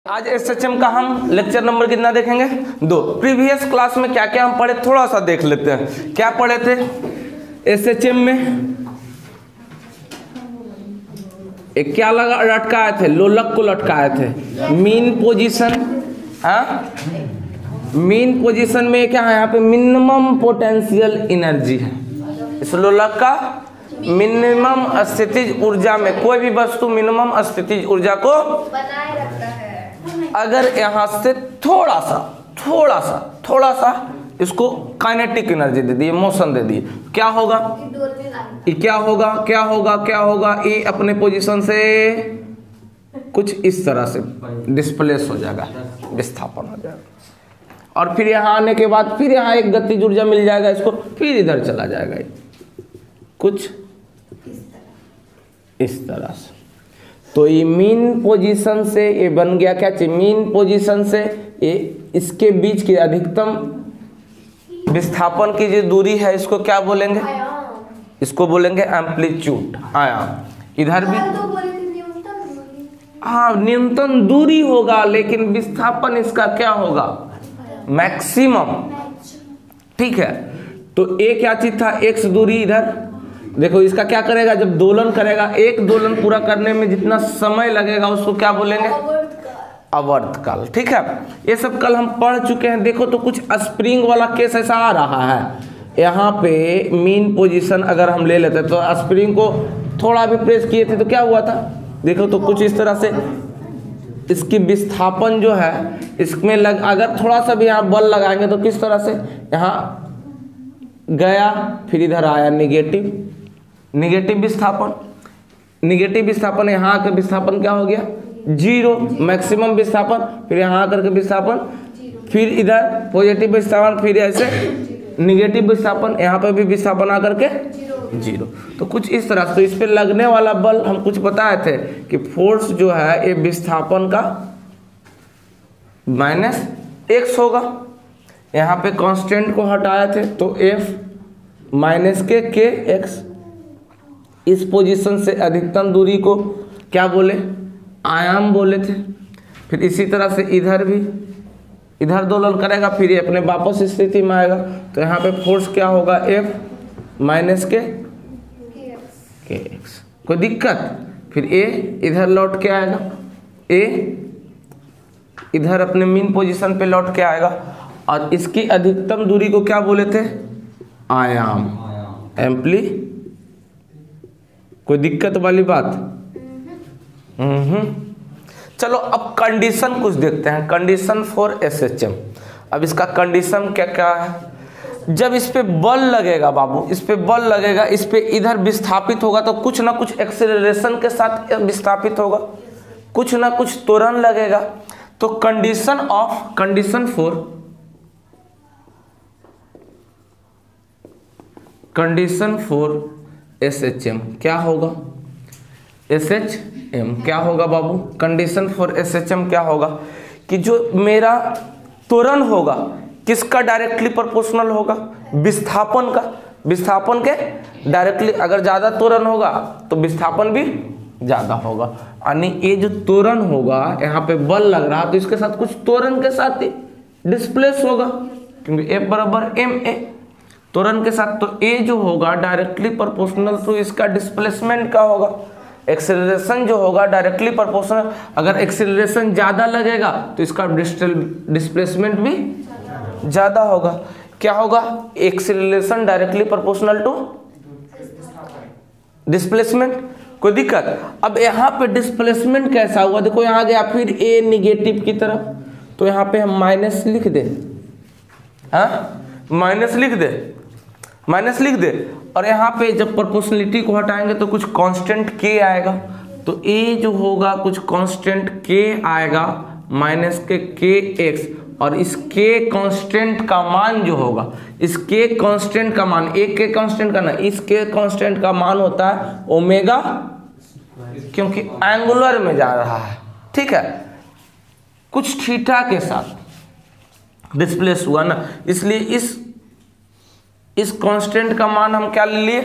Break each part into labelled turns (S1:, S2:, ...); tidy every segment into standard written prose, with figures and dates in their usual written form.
S1: आज एसएचएम का हम लेक्चर नंबर कितना देखेंगे? 2। प्रीवियस क्लास में क्या क्या हम पढ़े थोड़ा सा देख लेते हैं। क्या पढ़े थे एसएचएम में? एक क्या लटकाए थे? लोलक को लटकाए थे। मीन पोजीशन, हाँ मीन पोजीशन में क्या है? यहाँ पे मिनिमम पोटेंशियल एनर्जी है। इस लोलक का मिनिमम स्थितिज ऊर्जा में कोई भी वस्तु मिनिमम स्थितिज ऊर्जा को
S2: बनाए रखता है।
S1: अगर यहाँ से थोड़ा सा इसको काइनेटिक एनर्जी दे दी, मोशन दे दी, क्या होगा? क्या होगा? ये अपने पोजीशन से कुछ इस तरह से डिस्प्लेस हो जाएगा, विस्थापन हो जाएगा। और फिर यहाँ आने के बाद फिर यहाँ एक गतिज ऊर्जा मिल जाएगा इसको, फिर इधर चला जाएगा कुछ इस तरह से। तो ये मीन पोजीशन से ये बन गया क्या चाहिए? मीन पोजीशन से ये इसके बीच की अधिकतम विस्थापन की जो दूरी है इसको क्या बोलेंगे? इसको बोलेंगे एम्पलीट्यूड, आयाम। इधर भी हाँ न्यूनतम दूरी होगा, लेकिन विस्थापन इसका क्या होगा? मैक्सिमम। ठीक है, तो ये क्या चीज था? एक्स दूरी। इधर देखो इसका क्या करेगा? जब दोलन करेगा, एक दोलन पूरा करने में जितना समय लगेगा उसको क्या बोलेंगे? आवर्तकाल। ठीक है, ये सब कल हम पढ़ चुके हैं। देखो तो कुछ स्प्रिंग वाला केस ऐसा आ रहा है। यहाँ पे मीन पोजीशन अगर हम ले लेते तो स्प्रिंग को थोड़ा भी प्रेस किए थे तो क्या हुआ था? देखो तो कुछ इस तरह से इसकी विस्थापन जो है इसमें अगर थोड़ा सा भी यहाँ बल लगाएंगे तो किस तरह से यहाँ गया, फिर इधर आया निगेटिव विस्थापन। यहाँ आकर विस्थापन क्या हो गया? 0। मैक्सिमम विस्थापन, फिर यहाँ आकर के विस्थापन, फिर इधर पॉजिटिव विस्थापन, फिर ऐसे निगेटिव विस्थापन, यहाँ पर भी विस्थापन आकर के 0। तो कुछ इस तरह से। तो इस पे लगने वाला बल हम कुछ बताए थे कि फोर्स जो है ये विस्थापन का -x होगा। यहाँ पे कांस्टेंट को हटाए थे तो F -kx। इस पोजीशन से अधिकतम दूरी को क्या बोले? आयाम बोले थे। फिर इसी तरह से इधर भी, इधर दोलन करेगा, फिर ये अपने वापस स्थिति में आएगा। तो यहाँ पे फोर्स क्या होगा? F -kx। कोई दिक्कत? फिर A इधर लौट के आएगा, A इधर अपने मीन पोजीशन पे लौट के आएगा। और इसकी अधिकतम दूरी को क्या बोले थे? आयाम, एम्पली। कोई दिक्कत वाली बात? चलो अब कंडीशन कुछ देखते हैं। Condition for SHM. अब इसका कंडीशन क्या क्या है? जब इस पे बल लगेगा बाबू, इस पे बल लगेगा, इस पे इधर विस्थापित होगा तो कुछ ना कुछ एक्सेलरेशन के साथ विस्थापित होगा, कुछ ना कुछ त्वरण लगेगा। तो कंडीशन फॉर एसएचएम क्या होगा? एसएचएम क्या होगा बाबू? कंडीशन फॉर एसएचएम क्या होगा? कि जो मेरा त्वरण होगा किसका डायरेक्टली प्रोपोर्शनल होगा? विस्थापन का। विस्थापन के डायरेक्टली अगर ज़्यादा त्वरण होगा तो विस्थापन भी ज़्यादा होगा। यानी ये जो त्वरण होगा, यहाँ पे बल लग रहा तो इसके साथ कुछ त्वरण के साथ डिस्प्लेस होगा, क्योंकि F बराबर ma त्वरण के साथ। तो A जो होगा डायरेक्टली प्रोपोर्शनल टू इसका डिस्प्लेसमेंट का होगा। एक्सेलरेशन जो होगा डायरेक्टली प्रोपोर्शनल। अगर एक्सेलरेशन ज़्यादा लगेगा तो इसका डिस्प्लेसमेंट भी ज़्यादा होगा। क्या होगा? Acceleration directly proportional to displacement. कोई दिक्कत? अब यहाँ पे डिस्प्लेसमेंट कैसा हुआ? देखो यहाँ गया फिर A निगेटिव की तरफ, तो यहाँ पे हम माइनस लिख दे। हाँ माइनस लिख दे। और यहाँ पे जब प्रोपोर्शनलिटी को हटाएंगे तो कुछ कांस्टेंट k आएगा। तो A जो होगा कुछ कांस्टेंट k आएगा -kx। और इस k कांस्टेंट का मान जो होगा, इस k कांस्टेंट का मान, एक k कांस्टेंट का ना, इस k कांस्टेंट का मान होता है ओमेगा, क्योंकि एंगुलर में जा रहा है। ठीक है, कुछ थीटा के साथ डिस्प्लेस हुआ ना, इसलिए इस कांस्टेंट का मान हम क्या ले लिए?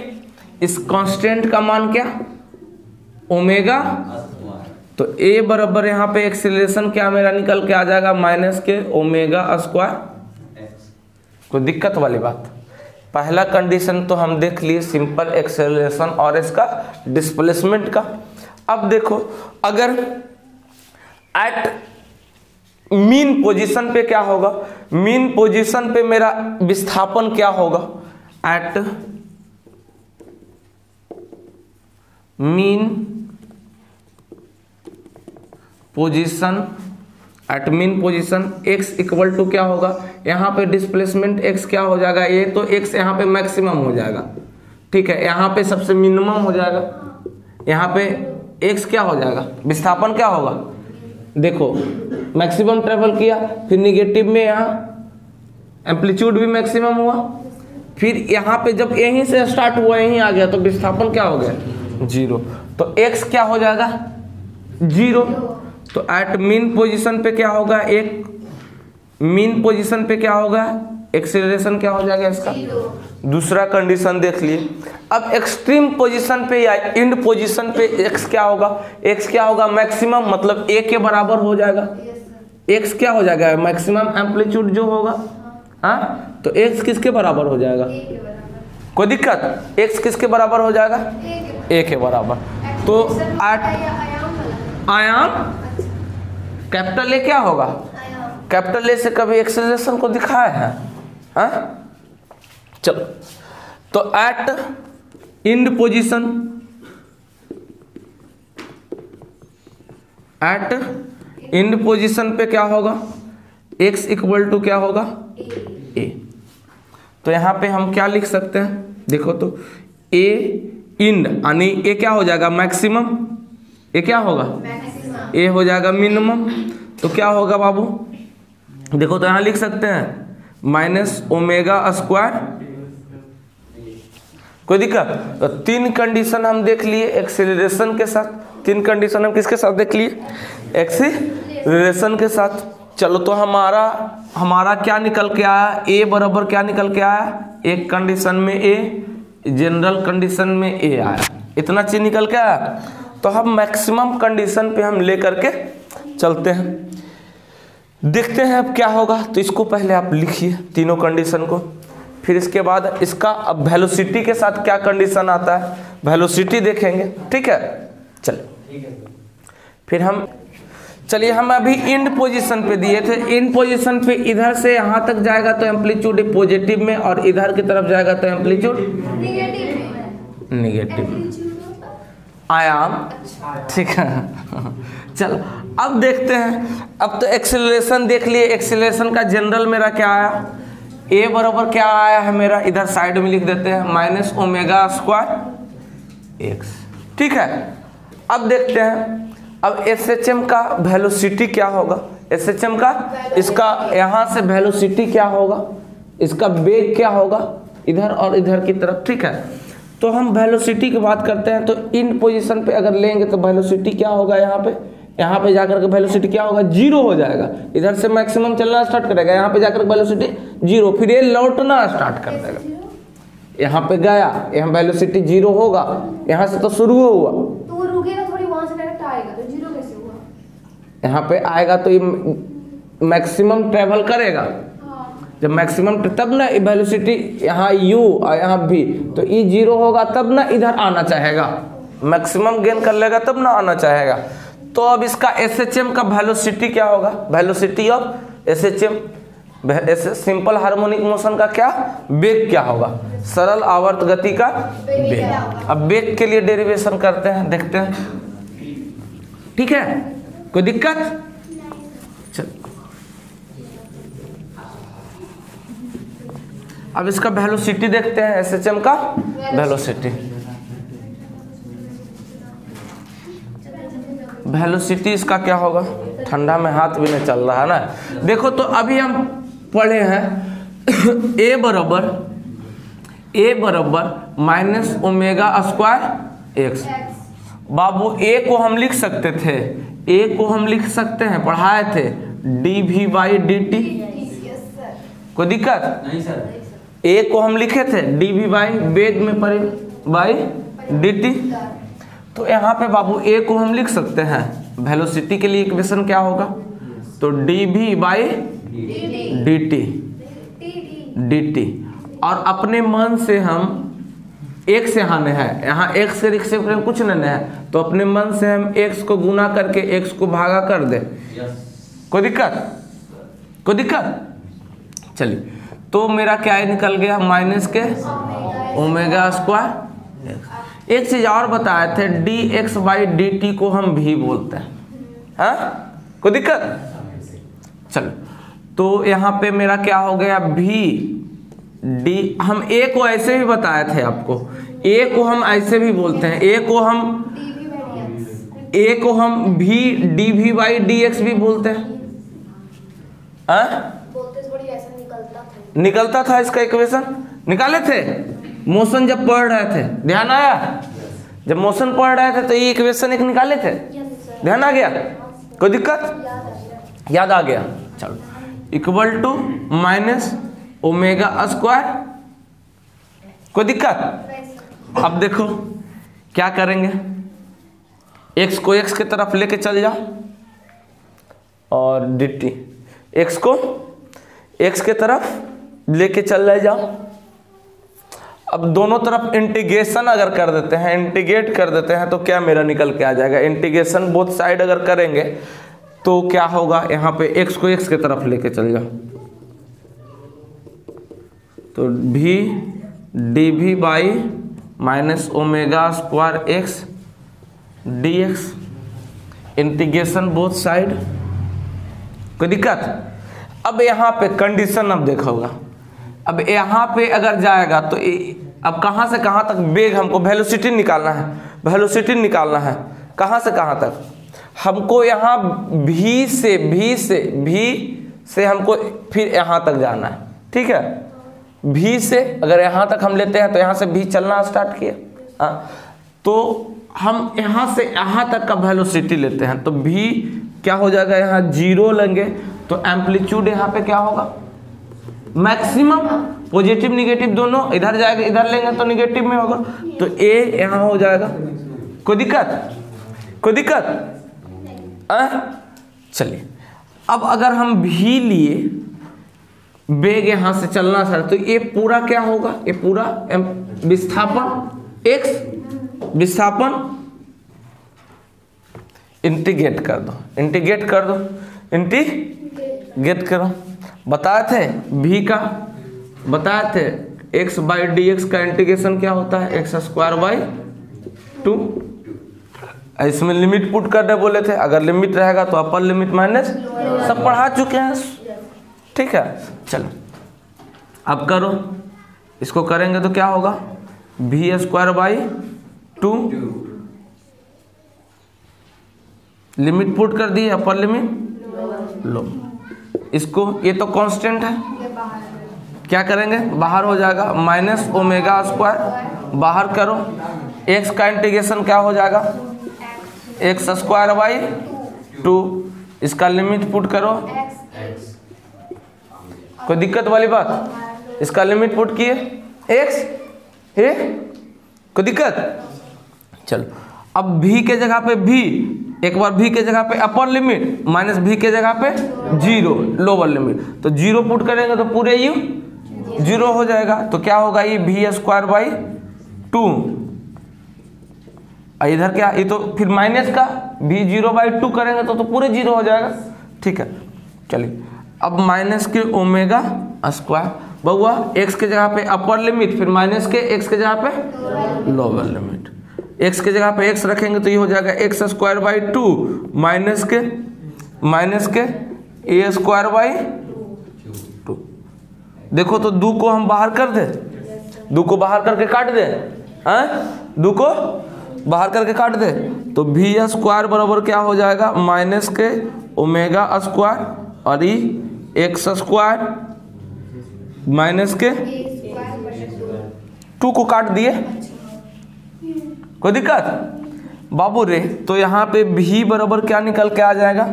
S1: इस कांस्टेंट का मान क्या? ओमेगा। तो a बराबर यहाँ पे एक्सेलरेशन क्या मेरा निकल के आ जाएगा माइनस के ओमेगा स्क्वायर। कोई दिक्कत वाली बात? पहला कंडीशन तो हम देख लिए सिंपल एक्सेलरेशन और इसका डिस्प्लेसमेंट का। अब देखो अगर एट मीन पोजीशन पे क्या होगा, मीन पोजीशन पे मेरा विस्थापन क्या होगा, at mean position, at mean position x equal to क्या होगा, यहाँ पे डिस्प्लेसमेंट x क्या हो जाएगा, ये तो x यहाँ पे मैक्सिमम हो जाएगा, ठीक है, यहाँ पे सबसे मिनिमम हो जाएगा, यहाँ पे x क्या हो जाएगा, विस्थापन क्या होगा, देखो मैक्सिमम ट्रेवल किया, फिर निगेटिव में यहाँ एम्पलीट्यूड भी मैक्सिमम हुआ, फिर यहाँ पे जब यहीं से स्टार्ट हुआ यहीं आ गया तो विस्थापन क्या हो गया 0, तो x क्या हो जाएगा 0। तो एट मीन पोजीशन पे क्या होगा, एक मीन पोजीशन पे क्या होगा, एक्सेलरेशन क्या हो जाएगा इसका 0। दूसरा कंडीशन देख लिए। अब एक्सट्रीम पोजीशन पे या एंड पोजीशन पे x क्या होगा, x क्या होगा मैक्सिमम, मतलब a के बराबर हो जाएगा, x क्या हो जाएगा मैक्सिमम एम्पलीट्यूड जो होगा, हाँ तो x किसके बराबर हो जाएगा, कोई दिक्कत, x किसके बराबर हो जाएगा a के बराबर। तो आयाम कैपिटल ए क्या होगा, कैपिटल ए से कभी एक्सेलरेशन को दिखाया है, हाँ चलो। तो at end position, at end position पे क्या होगा, x इक्वल टू क्या होगा a। तो यहाँ पे हम क्या लिख सकते हैं, देखो तो a एंड यानी a क्या हो जाएगा मैक्सिमम, a क्या होगा a हो जाएगा मिनिमम, तो क्या होगा बाबू, देखो तो यहाँ लिख सकते हैं माइनस ओमेगा स्क्वायर, कोई दिक्कत। तो तीन कंडीशन हम देख लिए एक्सेलरेशन के साथ, तीन कंडीशन हम किसके साथ देख लिए, एक्सेलरेशन के साथ। चलो तो हमारा क्या निकल के आया, a बराबर क्या निकल के आया, एक कंडीशन में a, जनरल कंडीशन में a आया, इतना चीज निकल के आया। तो हम मैक्सिमम कंडीशन पे हम लेकर के चलते हैं, देखते हैं अब क्या होगा। तो इसको पहले आप लिखिए तीनों कंडीशन को, फिर इसके बाद इसका अब वेलोसिटी के साथ क्या कंडीशन आता है, वेलोसिटी देखेंगे, ठीक है। चलिए फिर हम हम अभी एंड पोजीशन पे दिए थे, एंड पोजीशन पे इधर से यहाँ तक जाएगा तो एम्पलीट्यूड पॉजिटिव में, और इधर की तरफ जाएगा तो एम्पलीट्यूड नेगेटिव आयाम, ठीक है। चलो अब देखते हैं, अब तो एक्सेलरेशन देख लिए, एक्सेलरेशन का जनरल मेरा क्या आया, a बराबर क्या आया है मेरा, इधर साइड में लिख देते हैं माइनस ओमेगा स्क्वायर x, ठीक है। अब देखते हैं अब SHM का वेलोसिटी क्या होगा, SHM का इसका यहाँ से वेलोसिटी क्या होगा, इसका वेग क्या होगा इधर और इधर की तरफ, ठीक है। तो हम वेलोसिटी की बात करते हैं, तो इन पोजीशन पे अगर लेंगे तो वेलोसिटी क्या होगा, यहाँ पे जाकर के वेलोसिटी क्या होगा 0 हो जाएगा, इधर से मैक्सिमम चलना स्टार्ट करेगा, यहाँ पे जाकर वेलोसिटी 0, फिर ये लौटना स्टार्ट कर देगा, यहाँ पे गया, यहाँ वेलोसिटी 0 होगा, यहाँ से तो शुरू हुआ तो वो रुकेगा थोड़ी, वहां से डायरेक्ट आएगा तो 0 कैसे हुआ, यहाँ पे आएगा तो ये मैक्सिमम ट्रेवल करेगा, जब मैक्सिमम तब ना वेलोसिटी यहाँ u और यहाँ v, तो e 0 होगा तब ना इधर आना चाहेगा, मैक्सिमम गेन कर लेगा तब ना आना चाहेगा। तो अब इसका SHM का वेलोसिटी क्या होगा, velocity of SHM, simple harmonic motion का क्या वेग क्या होगा, सरल आवर्त गति का वेग। अब वेग के लिए डेरिवेशन करते हैं, देखते हैं, ठीक है, कोई दिक्कत। चल अब इसका वेलोसिटी देखते हैं, SHM का वेलोसिटी, वेलोसिटी इसका क्या होगा, ठंडा में हाथ भी नहीं चल रहा है ना। देखो तो अभी हम पढ़े हैं a बराबर minus omega square x। Babu a को हम लिख सकते थे, a को हम लिख सकते हैं, पढ़ाए थे dv/dt, कोई दिक्कत नहीं सर। a को हम लिखे थे dv बाई वेग में बाई dt, तो यहाँ पे बाबू a को हम लिख सकते हैं वेलोसिटी के लिए इक्वेशन क्या होगा, तो dv बाई dt। और अपने मन से हम x यहाँ है, यहाँ x से रिक्शे कुछ नहीं है, तो अपने मन से हम x को गुना करके x को भागा कर दे। कोई दिक्कत? चलिए, तो मेरा क्या निकल गया, माइनस के ओमेगा स्क्वायर। एक चीज और बताए थे, dx बाई dt को हम भी बोलते हैं। हाँ, कोई दिक्कत? चलो, तो यहाँ पे मेरा क्या हो गया, भी डी, हम a को ऐसे भी बताए थे आपको, a को हम ऐसे भी बोलते हैं, a को हम भी dv बाई dx भी बोलते हैं। निकलता था इसका इक्वेशन, निकाले थे मोशन जब पढ़ रहे थे, ध्यान आया? जब मोशन पढ़ रहे थे तो ये इक्वेशन एक निकाले थे, ध्यान आ गया? कोई दिक्कत? याद आ गया? चलो, equal to minus omega square. कोई दिक्कत? अब देखो क्या करेंगे, x को x के तरफ लेके चल जाओ और dt, x को x के तरफ लेके चल जाओ। अब दोनों तरफ इंटीग्रेशन अगर कर देते हैं, इंटीग्रेट कर देते हैं, तो क्या मेरा निकल के आ जाएगा, इंटीग्रेशन बोथ साइड अगर करेंगे तो क्या होगा, यहाँ पे x को x के तरफ लेके चल जाओ, तो भी dv by minus omega square x dx, integration both side. कोई दिक्कत? अब यहाँ पे कंडीशन अब देखा होगा, अब यहाँ पे अगर जाएगा तो अब कहाँ से कहाँ तक वेग हमको वेलोसिटी निकालना है, वेलोसिटी निकालना है कहाँ से कहाँ तक, हमको यहाँ v से हमको फिर यहाँ तक जाना है। ठीक है, v से अगर यहाँ तक हम लेते हैं तो यहाँ से v चलना स्टार्ट किया, तो हम यहाँ से यहाँ तक का वेलोसिटी लेते हैं, तो v क्या हो जाएगा, यहाँ 0 लेंगे तो एम्पलीट्यूड यहाँ पे क्या होगा, मैक्सिमम। पॉजिटिव निगेटिव दोनों इधर जाएगा, इधर लेंगे तो निगेटिव में होगा, तो a यहाँ हो जाएगा। कोई दिक्कत? चलिए, अब अगर हम v लिए, वेग यहाँ से चलना सर, तो ये पूरा क्या होगा, ये पूरा विस्थापन x, विस्थापन इंटीग्रेट करो। बताए थे v का, बताए थे x बाई dx का इंटीग्रेशन क्या होता है, x स्क्वायर बाई 2। इसमें लिमिट पुट करने बोले थे, अगर लिमिट रहेगा तो अपर लिमिट माइनस, सब पढ़ा चुके हैं। ठीक है, चलो अब करो, इसको करेंगे तो क्या होगा, v square by 2, limit put कर दी, अपर लिमिट लो, इसको ये तो कांस्टेंट है, क्या करेंगे, बाहर हो जाएगा माइनस ओमेगा स्क्वायर, बाहर करो, x का इंटीग्रेशन क्या हो जाएगा, x स्क्वायर बाई 2, इसका लिमिट पुट करो। कोई दिक्कत वाली बात, इसका लिमिट पुट किए x है, कोई दिक्कत? चलो, अब v के जगह पे v, एक बार v के जगह पे अपर लिमिट माइनस v के जगह पे 0 लोअर लिमिट, तो 0 पुट करेंगे तो पूरे यू 0 हो जाएगा, तो क्या होगा, ये v स्क्वायर बाई 2, इधर क्या, ये तो फिर माइनस का v 0 बाई 2 करेंगे तो पूरे 0 हो जाएगा। ठीक है, चलिए, अब माइनस के ओमेगा स्क्वायर, बउआ x के जगह पे अपर लिमिट, फिर माइनस के x के जगह पे लोअर लिमिट, x के जगह पे x रखेंगे तो ये हो जाएगा x स्क्वायर बाई 2 माइनस के a स्क्वायर बाई 2। देखो तो 2 को हम बाहर कर दे, 2 को बाहर करके काट दे, 2 को बाहर करके काट दे, तो v स्क्वायर बराबर क्या हो जाएगा, माइनस के ओमेगा स्क्वायर, और ये x स्क्वायर माइनस के 2 को काट दिए। कोई दिक्कत बाबू रे? तो यहाँ पे v बराबर क्या निकल के आ जाएगा,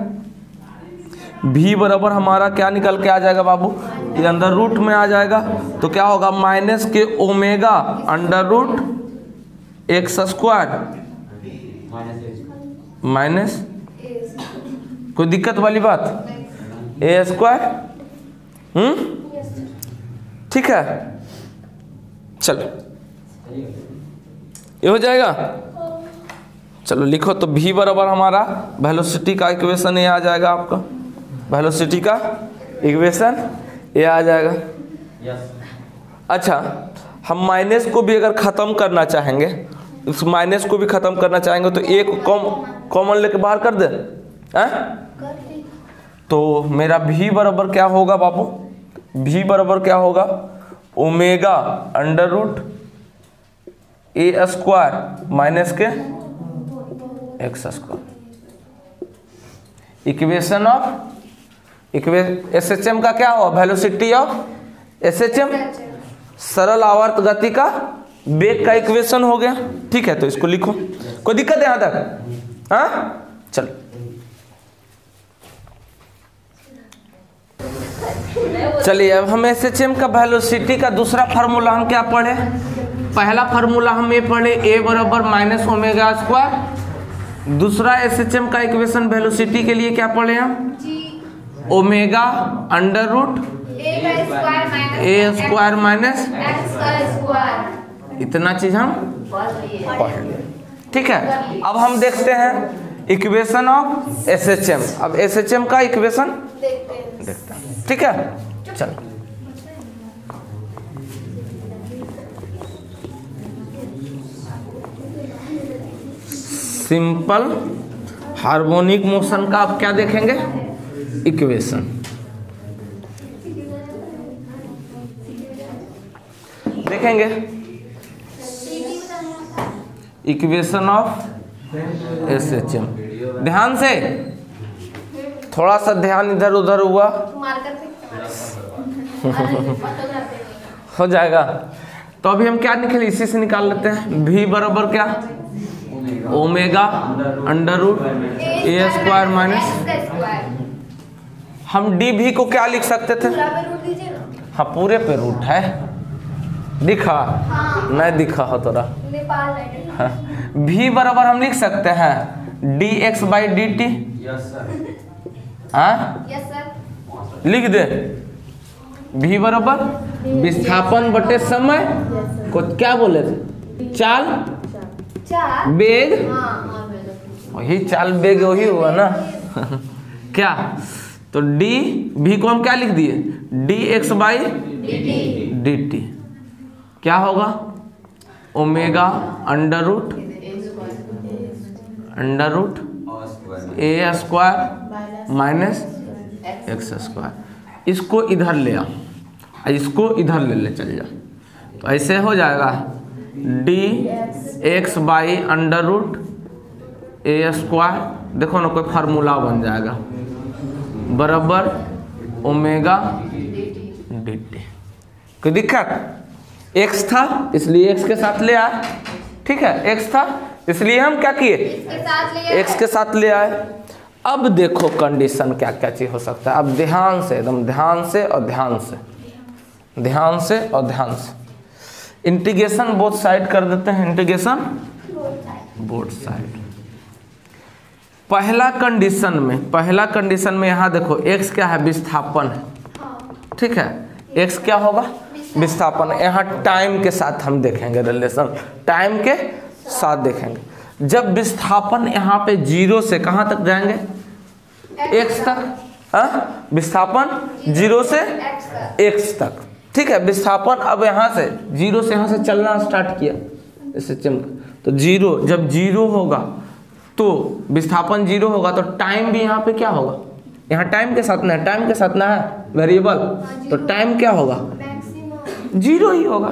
S1: v बराबर हमारा क्या निकल के आ जाएगा बाबू, ये अंडर रूट में आ जाएगा, तो क्या होगा, माइनस के omega under root x square minus कोई दिक्कत वाली बात? ए स्क्वायर ठीक है, चलो ये हो जाएगा। चलो लिखो तो v बराबर हमारा वेलोसिटी का इक्वेशन ये आ जाएगा, आपका वेलोसिटी का इक्वेशन ये आ जाएगा। अच्छा, हम माइनस को भी अगर ख़त्म करना चाहेंगे, उस माइनस को भी ख़त्म करना चाहेंगे तो एक कॉमन लेके बाहर कर दे, तो मेरा v बराबर क्या होगा बाबू? v बराबर क्या होगा? Omega under root a square minus के x square. Equation of SHM का क्या हुआ? वेलोसिटी ऑफ एसएचएम, सरल आवर्त गति का वेग का इक्वेशन हो गया। ठीक है, तो इसको लिखो। कोई दिक्कत है यहां तक? हाँ चलो, चलिए अब हम एसएचएम का वेलोसिटी का दूसरा फार्मूला हम क्या पढ़े? पहला फार्मूला हम ये पढ़े ए बराबर माइनस ओमेगा स्क्वायर। दूसरा एसएचएम का इक्वेशन वेलोसिटी के लिए क्या पढ़े हम? Omega under root a square minus इतना चीज हम पढ़ लिए। ठीक है, अब हम देखते हैं इक्वेशन ऑफ एसएचएम। अब एसएचएम का इक्वेशन देखते हैं। ठीक है, चलो सिंपल हार्मोनिक मोशन का आप क्या देखेंगे? इक्वेशन देखेंगे। इक्वेशन ऑफ एसएचएम, ध्यान से, थोड़ा सा ध्यान इधर उधर हुआ हो जाएगा। तो अभी हम क्या निकले, इसी से निकाल लेते हैं। v बराबर क्या? Omega under root a square minus, हम डी भी को क्या लिख सकते थे? हाँ पूरे पे रूट है, दिखा? हाँ। नहीं दिखा हो तोरा। हाँ। v बराबर हम लिख सकते हैं D x by D T. हाँ लिख दे। v बराबर विस्थापन बटे समय को क्या बोले थे? चाल बेग, वही चाल बेग वही हुआ ना। क्या? तो डी भी को हम क्या लिख दिए? D x by D T क्या होगा? Omega under root a square minus x square. इसको इधर ले आ, इसको इधर ले चल जा, तो ऐसे हो जाएगा d x by under root a square, देखो ना कोई फार्मूला बन जाएगा, बराबर ओमेगा डी टी। कोई दिक्कत? एक्स था इसलिए एक्स के साथ ले आए। ठीक है, एक्स था इसलिए हम क्या किए? एक्स के साथ ले आए। अब देखो कंडीशन क्या क्या चीज हो सकता है। अब ध्यान से, एकदम ध्यान से और ध्यान से, ध्यान से और ध्यान से। इंटीग्रेशन बोथ साइड कर देते हैं, इंटीग्रेशन बोथ साइड। पहला कंडीशन में यहाँ देखो x क्या है? विस्थापन है। ठीक है, x क्या होगा? विस्थापन। यहाँ टाइम के साथ हम देखेंगे रिलेशन, टाइम के साथ देखेंगे। जब विस्थापन यहाँ पे 0 से कहाँ तक जाएंगे? x तक। हाँ, विस्थापन 0 से x तक। ठीक है, विस्थापन अब यहाँ से 0 से यहाँ से चलना स्टार्ट किया एसएचएम, तो 0 जब 0 होगा तो विस्थापन 0 होगा तो टाइम भी यहाँ पे क्या होगा? यहाँ टाइम के साथ ना, टाइम के साथ ना है वेरिएबल, तो टाइम क्या होगा? 0 ही होगा।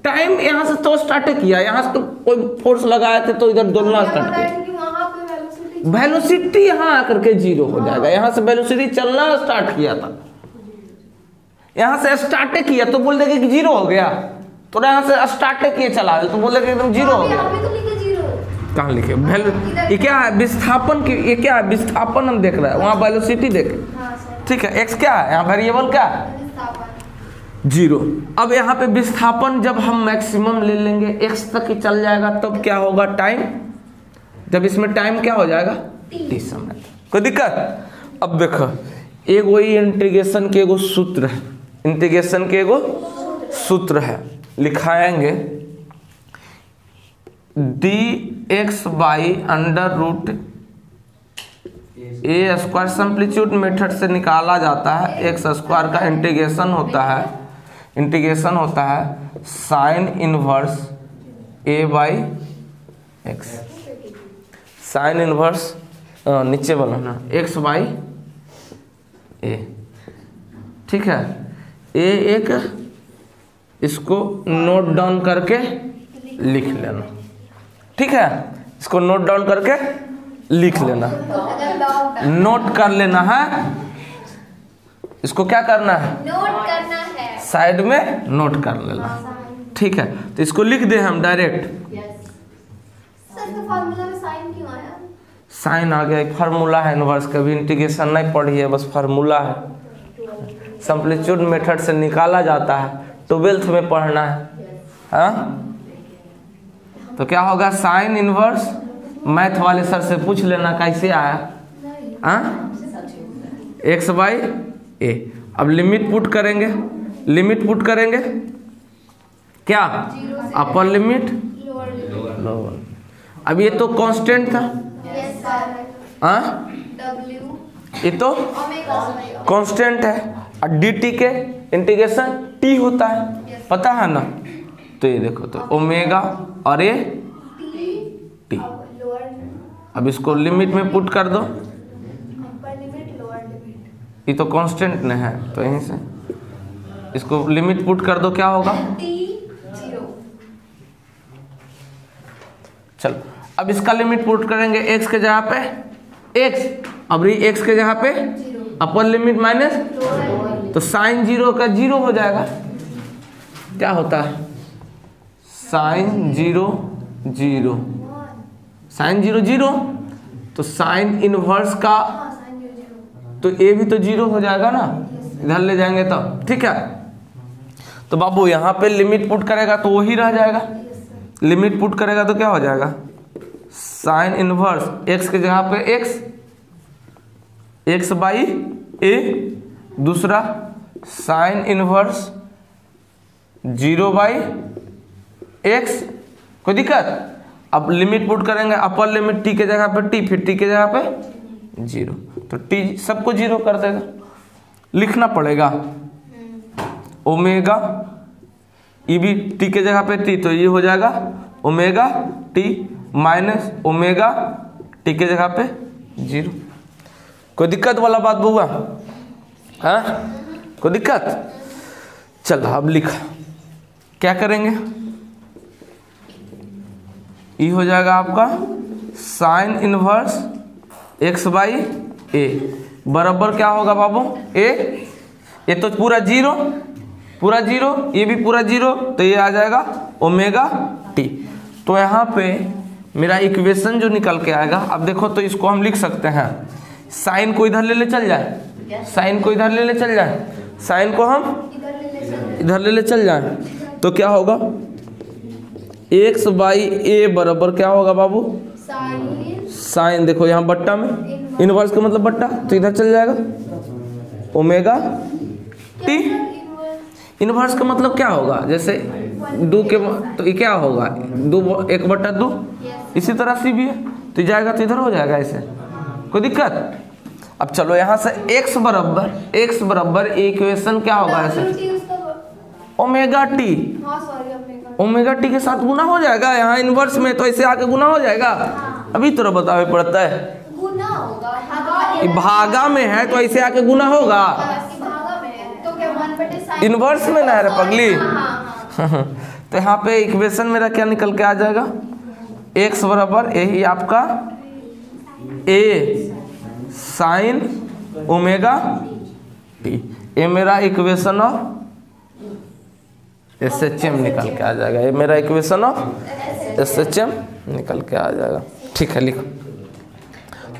S1: टाइम यहाँ से तो स्टार्ट किया, यहाँ से तो कोई फोर्स लगाए थे तो इधर दोलना स्टार्ट किया, वेलोसिटी यहाँ आकर के 0 हो जाएगा। यहाँ से वेलोसिटी चलना स्टार्ट किया था, यहाँ से स्टार्ट किया तो बोल देंगे कि 0 हो गया, तो यहाँ से स्टार्ट किए चला तो बोल देंगे एकदम 0 हो गया। कहाँ लिखे? ये क्या है? विस्थापन की, ये क्या है? विस्थापन हम देख रहे हैं, वहाँ वेलोसिटी देखे। ठीक है, x क्या है? यहाँ वेरिएबल क्या है? 0। अब यहाँ पे विस्थापन जब हम मैक्सिमम ले लेंगे x तक ही चल जाएगा, तब क्या होगा? टाइम, जब इसमें टाइम क्या हो जाएगा? t समय। कोई दिक्कत? अब देखो एगो इंटीग्रेशन के एगो सूत्र है, इंटीग्रेशन के एगो सूत्र है, लिखाएंगे dx by under root a square substitute method से निकाला जाता है। एक्स स्क्वायर का इंटीग्रेशन होता है sine inverse A by x, sine inverse नीचे बनाना एक्स बाई ए, ठीक है। ए एक इसको नोट डाउन करके लिख लेना, ठीक है, इसको नोट डाउन करके लिख लेना, नोट कर लेना है, इसको क्या करना है,
S2: नोट करना है,
S1: साइड में नोट कर लेना, ठीक है। तो इसको लिख दे हम डायरेक्ट।
S2: सर का फार्मूला में साइन क्यों आया?
S1: साइन आ गया, फार्मूला है इनवर्स, कभी इंटीग्रेशन नहीं पढ़ी है, बस फार्मूला है, सब्स्टिट्यूट मेथड से निकाला जाता है, 12th में पढ़ना है। हाँ तो क्या होगा, साइन इनवर्स, मैथ वाले सर से पूछ लेना कैसे आया, हाँ एक्स बाई ए। अब लिमिट पुट करेंगे, लिमिट पुट करेंगे क्या, अपर लिमिट लोअर। अब ये तो कांस्टेंट था, हाँ ये तो कांस्टेंट है, और डी टी के इंटीग्रेशन टी होता है, पता है ना। तो ये देखो तो ओमेगा और ये टी। अब इसको लिमिट में पुट कर दो, ये तो कांस्टेंट न है तो यहीं से इसको लिमिट पुट कर दो, क्या होगा, चलो अब इसका लिमिट पुट करेंगे x के जगह पे x, अब x के जगह पे अपर लिमिट माइनस, तो साइन 0 का 0 हो जाएगा, क्या होता है साइन 0 0, साइन 0 0, तो साइन इनवर्स का तो ए भी तो 0 हो जाएगा ना, इधर ले जाएंगे तब, ठीक है। तो बाबू यहाँ पे लिमिट पुट करेगा तो वही रह जाएगा, लिमिट पुट करेगा तो क्या हो जाएगा, साइन इनवर्स x के जगह पे x बाई ए, दूसरा साइन इनवर्स 0 बाई x, कोई दिक्कत। अब लिमिट पुट करेंगे, अपर लिमिट t के जगह पे t, फिर t के जगह पे 0, तो t सबको 0 कर देगा, लिखना पड़ेगा ओमेगा, ये भी t के जगह पे t, तो ये हो जाएगा omega t minus omega T के जगह पे 0। कोई दिक्कत वाला बात बुआ, हाँ कोई दिक्कत। चलो अब लिखा, क्या करेंगे, ये हो जाएगा आपका साइन इनवर्स x बाई ए बराबर क्या होगा बाबू, ए, ये तो पूरा 0, पूरा 0, ये भी पूरा 0, तो ये आ जाएगा ओमेगा टी। तो यहाँ पे मेरा इक्वेशन जो निकल के आएगा, अब देखो तो इसको हम लिख सकते हैं, साइन को इधर ले चल जाए, साइन को इधर ले चल जाए, साइन को हम इधर ले चल जाए, तो क्या होगा x बाई ए बराबर क्या होगा बाबू, साइन देखो यहाँ बट्टा में, इनवर्स का मतलब बट्टा, तो इधर चल जाएगा ओमेगा टी। इनवर्स का मतलब क्या होगा, जैसे 2 के तो ये क्या होगा 2 1/2, इसी तरह से भी है, तो जाएगा तो इधर हो जाएगा ऐसे, कोई दिक्कत। अब चलो यहाँ से x बराबर इक्वेशन क्या होगा ऐसे, ओमेगा टी, ओमेगा टी के साथ गुना हो जाएगा, यहाँ इनवर्स में तो ऐसे आके गुना हो जाएगा, अभी तो बतावे पड़ता है, भागा में है तो ऐसे आके गुना होगा, इनवर्स में ना रे पगली। तो यहाँ पे इक्वेशन मेरा क्या निकल के आ जाएगा, x बराबर यही आपका a साइन ओमेगा टी, ये मेरा इक्वेशन ऑफ SHM निकल के आ जाएगा, ये मेरा इक्वेशन ऑफ SHM निकल के आ जाएगा, ठीक है लिखो।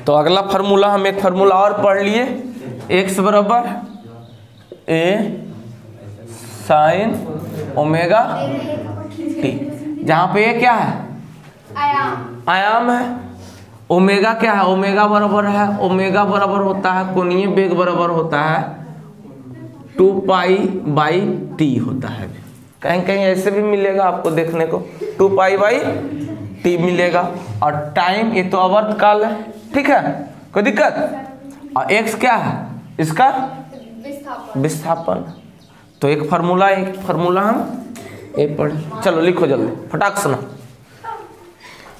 S1: तो अगला फार्मूला हम एक फार्मूला और पढ़ लिए, x बराबर a साइन ओमेगा टी, जहाँ पे ये क्या है, आयाम है, ओमेगा क्या है, ओमेगा बराबर है, ओमेगा बराबर होता है कोणीय वेग बराबर होता है 2 पाई बाई टी होता है। कहीं कहीं ऐसे भी मिलेगा आपको देखने को, 2 पाई बाई टी मिलेगा। और टाइम ये तो आवर्त काल है, ठीक है, कोई दिक्कत। और एक्स क्या है इसका, विस्थापन। तो एक फार्मूला हम एक पढ़े, चलो लिखो जल्दी फटाक से ना,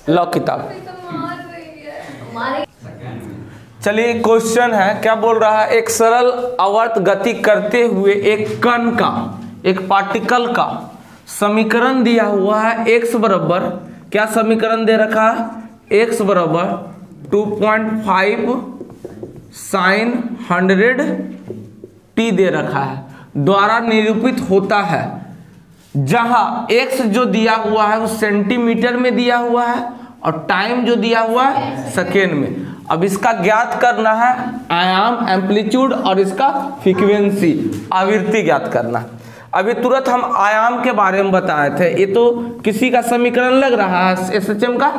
S1: लो किताब। चलिए क्वेश्चन है, क्या बोल रहा है, एक सरल आवर्त गति करते हुए एक कण का, एक पार्टिकल का समीकरण दिया हुआ है। x बराबर क्या समीकरण दे रखा है, x बराबर 2.5 sin 100 t दे रखा है, द्वारा निरूपित होता है, जहां x जो दिया हुआ है वो सेंटीमीटर में दिया हुआ है और टाइम जो दिया हुआ है सेकेंड में। अब इसका ज्ञात करना है आयाम, एम्पलीट्यूड और इसका फ्रीक्वेंसी, आवृत्ति ज्ञात करना है। अभी तुरंत हम आयाम के बारे में बताए थे, ये तो किसी का समीकरण लग रहा है, एसएचएम का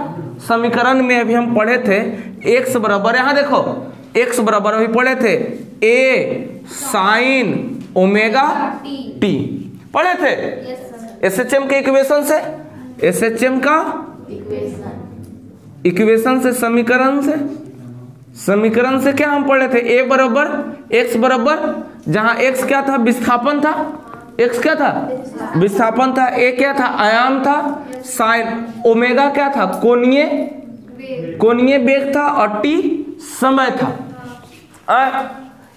S1: समीकरण में अभी हम पढ़े थे x बराबर, यहाँ देखो x बराबर अभी पढ़े थे a साइन ओमेगा टी, पढ़े थे एसएचएम के इक्वेशन से, एसएचएम का इक्वेशन से, समीकरण से क्या हम पढ़े थे, a बराबर x बराबर, जहां x क्या था, विस्थापन था, x क्या था, विस्थापन था, a क्या था, आयाम था, साइन ओमेगा क्या था, कोणीय वेग था और t समय था।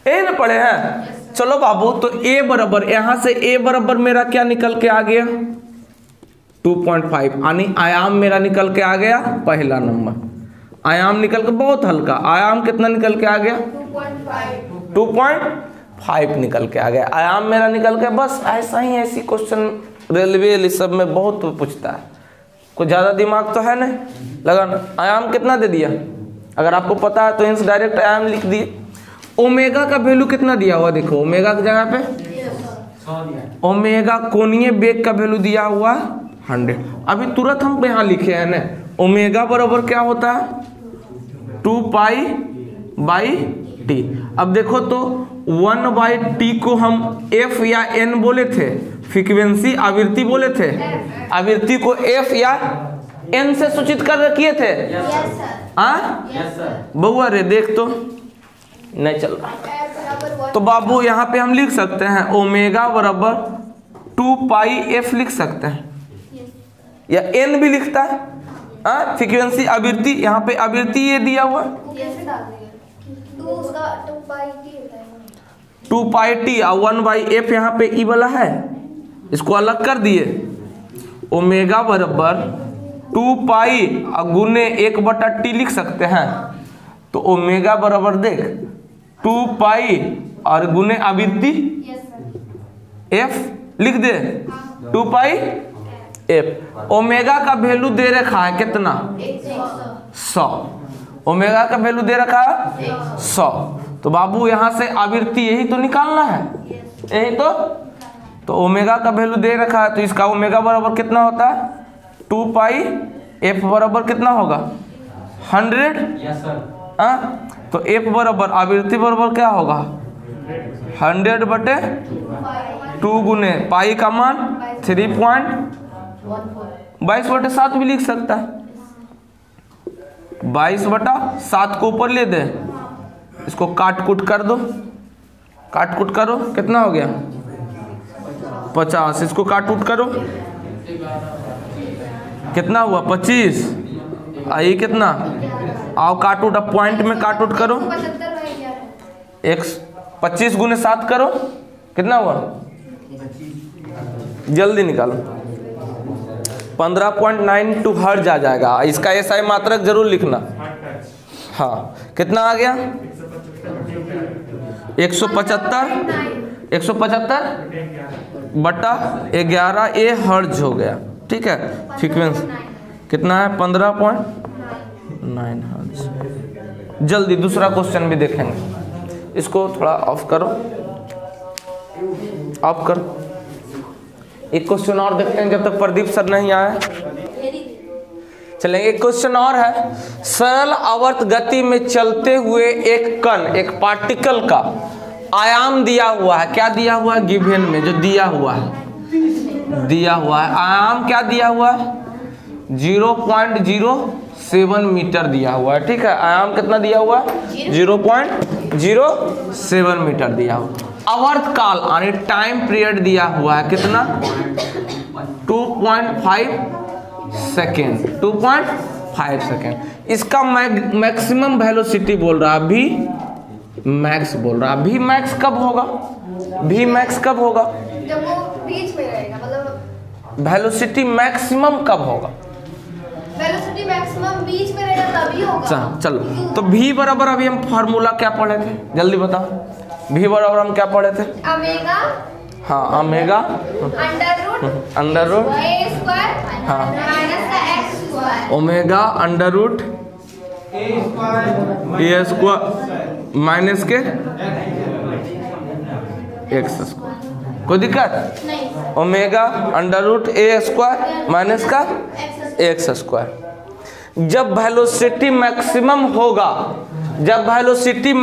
S1: ए न पढ़े हैं। चलो बाबू, तो a बराबर, यहां से a बराबर मेरा क्या निकल के आ गया 2.5, यानी आयाम मेरा निकल के आ गया पहला नंबर, आयाम निकल के, बहुत हल्का आयाम, कितना निकल के आ गया 2.5 निकल के आ गया, आयाम मेरा निकल के। बस ऐसा ही, ऐसी क्वेश्चन रेलवे सब में बहुत पूछता है, कुछ ज़्यादा दिमाग तो है नहीं लगाना। आयाम कितना दे दिया, अगर आपको पता है तो इनसे डायरेक्ट आयाम लिख दिए। ओमेगा का वैल्यू कितना दिया हुआ, देखो ओमेगा की जगह पे ओमेगा कोणीय वेग का वैल्यू दिया हुआ 100। अभी तुरंत हम यहाँ लिखे हैं ना, ओमेगा बराबर क्या होता है 2 पाई बाई टी। अब देखो तो 1 बाई टी को हम f या n बोले थे, फ्रीक्वेंसी आवृत्ति बोले थे, आवृत्ति को f या n से सूचित कर रखिए थे। बउआ रे देख तो नहीं चल रहा, तो बाबू यहाँ पे हम लिख सकते हैं ओमेगा बराबर 2 पाई f लिख सकते हैं, या n भी लिखता है, फ्रीक्वेंसी आवृत्ति, यहाँ पे आवृत्ति ये दिया हुआ 2 पाई टी और 1 बाई एफ, यहाँ पे ई वाला है, इसको अलग कर दिए। ओमेगा बराबर 2 पाई गुने 1/t लिख सकते हैं, तो ओमेगा बराबर देख 2 पाई और गुने आवृत्ति f लिख दे 2 पाई f। ओमेगा का वैल्यू दे रखा है कितना 100, ओमेगा का वैल्यू दे रखा है 100। तो बाबू यहाँ से आवृत्ति यही तो निकालना है, यही तो ओमेगा का वैल्यू दे रखा है, तो इसका ओमेगा बराबर कितना होता है 2 पाई f बराबर कितना होगा 100। तो f बराबर आवृत्ति बराबर क्या होगा 100/2 गुने पाई का मान 3.22/7 भी लिख सकता है, 22/7 को ऊपर ले दे, इसको काट कूट कर दो, काट कूट करो, कितना हो गया 50, इसको काट कूट करो, कितना हुआ 25, आई कितना, आओ काट उठ, अब पॉइंट में काट उठ करो, 25 गुने 7 करो, कितना हुआ, जल्दी निकालो, 15.92 हर्ट्ज आ जाएगा। इसका एसआई मात्रक जरूर लिखना। हाँ कितना आ गया 175/11 ए हर्ट्ज हो गया, ठीक है। फ्रीक्वेंसी कितना है 15.9 हर्ट्ज। जल्दी दूसरा क्वेश्चन भी देखेंगे, इसको थोड़ा ऑफ करो, ऑफ करो। एक क्वेश्चन और देखते हैं जब तक प्रदीप सर नहीं आए। चलेंगे, क्वेश्चन और है। सरल आवर्त गति में चलते हुए एक कण, एक पार्टिकल का आयाम दिया हुआ है। क्या दिया हुआ है? गिवन में जो दिया हुआ है, आयाम क्या दिया हुआ है? 0.07 मीटर दिया हुआ है। ठीक है, आयाम कितना दिया हुआ है? 0.07 मीटर दिया हुआ। आवर्त काल यानी टाइम पीरियड दिया हुआ है कितना? 2.5 सेकेंड। 2.5 सेकेंड। इसका मैक्सिमम वेलोसिटी बोल रहा है, भी मैक्स बोल रहा है। भी मैक्स कब होगा? भी मैक्स कब होगा?
S2: जब वो बीच में रहेगा, मतलब
S1: वेलोसिटी मैक्सिमम कब होगा?
S2: वेलोसिटी मैक्सिमम बीच में रहेगा तभी होगा।
S1: चलो, तो v बराबर अभी हम फार्मूला क्या पढ़े थे? जल्दी बताओ। v बराबर हम क्या पढ़े थे?
S2: ओमेगा।
S1: हाँ, omega under root
S2: a square
S1: हाँ
S2: माइनस का x square.
S1: Omega under root a square minus के एक्स स्क्वायर। कोई दिक्कत?
S2: नहीं।
S1: Omega under root a square minus का एक्स स्क्वायर। जब वेलोसिटी मैक्सिमम होगा, जब वेलोसिटी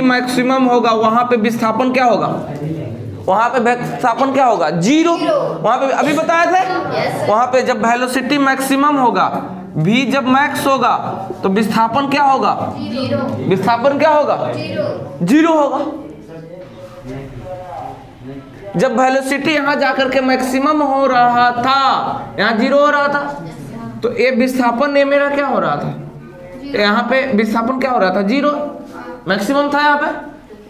S1: मैक्सिमम होगा वहां पे विस्थापन क्या होगा? वहां पे विस्थापन क्या होगा? 0। वहां पे अभी बताया थे, वहां पे जब वेलोसिटी मैक्सिमम होगा, भी जब मैक्स होगा तो विस्थापन क्या होगा?
S2: 0।
S1: विस्थापन क्या होगा? 0 होगा। जब वेलोसिटी यहाँ जाकर के मैक्सिमम हो रहा था, यहाँ 0 हो रहा था, तो ये विस्थापन ये मेरा क्या हो रहा था? यहाँ पे विस्थापन क्या हो रहा था? 0। मैक्सिमम था यहाँ पे,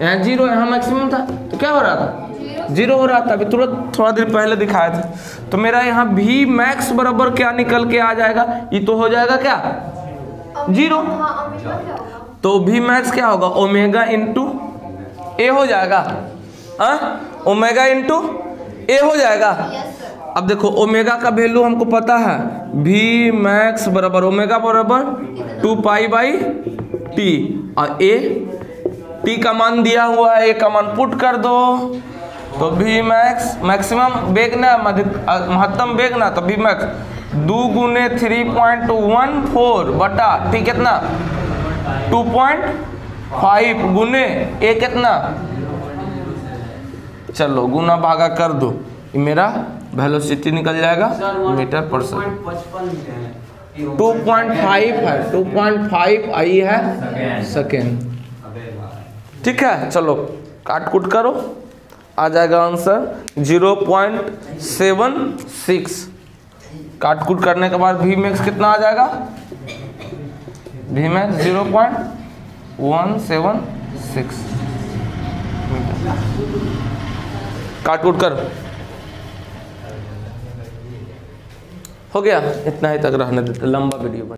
S1: यहाँ 0, यहाँ मैक्सिमम था, तो क्या हो रहा था? 0 हो रहा था। अभी तुरंत थोड़ा देर पहले दिखाया था। तो मेरा यहाँ भी मैक्स बराबर क्या निकल के आ जाएगा? ये तो हो जाएगा क्या? 0। तो भी मैक्स क्या होगा? ओमेगा इंटू ए हो जाएगा। ओमेगा इंटू ए हो जाएगा। अब देखो, ओमेगा का वैल्यू हमको पता है, भी मैक्स बराबर ओमेगा बराबर 2 पाई बाई टी, और ए टी का मान दिया हुआ है, ए का मान पुट कर दो, तो भी मैक्स मैक्सिमम वेग ना महत्तम वेग ना, तो भी मैक्स 2 गुने 3.14 बटा टी कितना? 2.5 गुने ए कितना? चलो गुना भागा कर दो, ये मेरा वेलोसिटी निकल जाएगा मीटर पर सेकंड। 2.5 है, 2.5 आई है सेकेंड। ठीक है, चलो काट कूट करो, आ जाएगा आंसर 0.76। काट कूट करने के बाद वी मैक्स कितना आ जाएगा? V max 0.176। काट कूट कर हो गया। इतना ही तक रहने देते, लंबा वीडियो बन